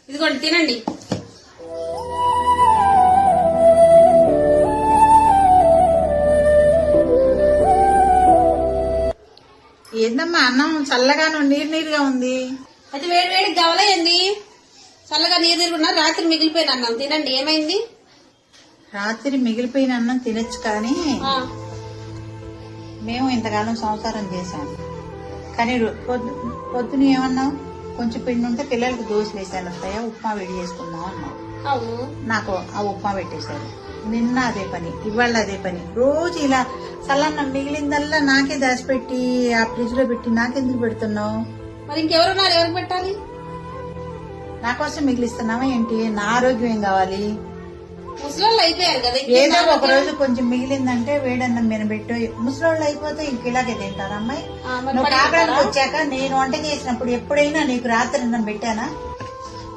ఇదిగోండి తినండి. ఏందమ్మా అన్నం చల్లగాను నీరు నీరుగా ఉంది. అది వేడి వేడికి గవలయండి. చల్లగా నీరు తిరుగున్నా రాత్రి మిగిలిపోయిన అన్నం తినండి. ఏమైంది? రాత్రి మిగిలిపోయిన అన్నం తినొచ్చు కానీ మేము ఇంతకాలం సంసారం చేశాం. కానీ పొద్దున ఏమన్నావు, కొంచెం పిండి ఉంటే పిల్లలకి దోశ వేసాను వస్తాయా, ఉప్మా వేడి చేసుకుందాం అన్నావు. అవును, నాకు ఆ ఉప్మా పెట్టేశారు. నిన్న అదే పని, ఇవాళ అదే పని. రోజు ఇలా చల్లన్నం మిగిలిందల్లా నాకే దాచిపెట్టి ఆ ఫ్రిడ్జ్ లో పెట్టి నాకెందుకు పెడుతున్నావు? మరి ఇంకెవరున్నారు? ఎవరికి పెట్టాలి? నా కోసం మిగిలిస్తున్నావా ఏంటి? నా ఆరోగ్యం ఏం కావాలి? ముసలోళ్ళు అయిపోయారు కదా. ఏదో ఒక రోజు కొంచెం మిగిలిందంటే వేడన్నం మీద పెట్టు. ముసలోళ్ళు అయిపోతే ఇంక ఇలాగే తింటారు అమ్మాయి. నువ్వు కాకడానికి వచ్చాక నేను వంట చేసినప్పుడు ఎప్పుడైనా నీకు రాత్రి అన్నం పెట్టానా?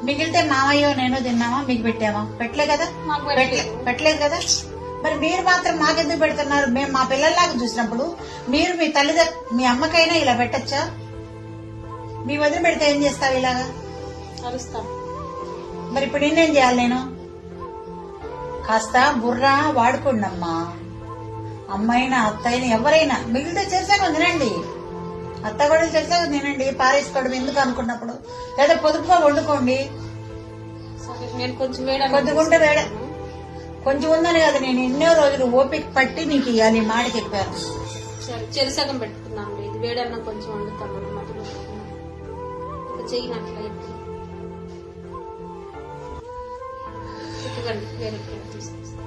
మిగిలితే మామయ్యో నేను తిన్నామా, మీకు పెట్టామా? పెట్టలేదు కదా. పెట్టలేదు కదా. మరి మీరు మాత్రం మాకెందుకు పెడుతున్నారు? మేము మా పిల్లల్లాగా చూసినప్పుడు మీరు మీ అమ్మకైనా ఇలా పెట్టచ్చా? మీ వదిలి పెడితే ఏం చేస్తావు? ఇలాగా అరుస్తా. మరి ఇప్పుడు నేనేం చేయాలి? నేను కాస్త బుర్రా వాడుకోండమ్మా. అమ్మైనా అత్తైనా ఎవరైనా మిగిలితే చేసాక తినండి. అత్త కూడా చేసాక తినండి. పారేసుకోవడం ఎందుకు అనుకున్నప్పుడు లేదా పొదుపుగా వండుకోండి. కొద్దిగుంటే వేడ కొంచెం ఉందని కదా నేను ఎన్నో రోజులు ఓపిక పట్టి నీకు ఇవ్వాలి మాట చెప్పాను. చెరుసగం పెట్టుకున్నాం. ఇది వేడన్నా కొంచెం వండుతాం. చెయ్యినట్లయితే వేరే తీసుకొస్తాం.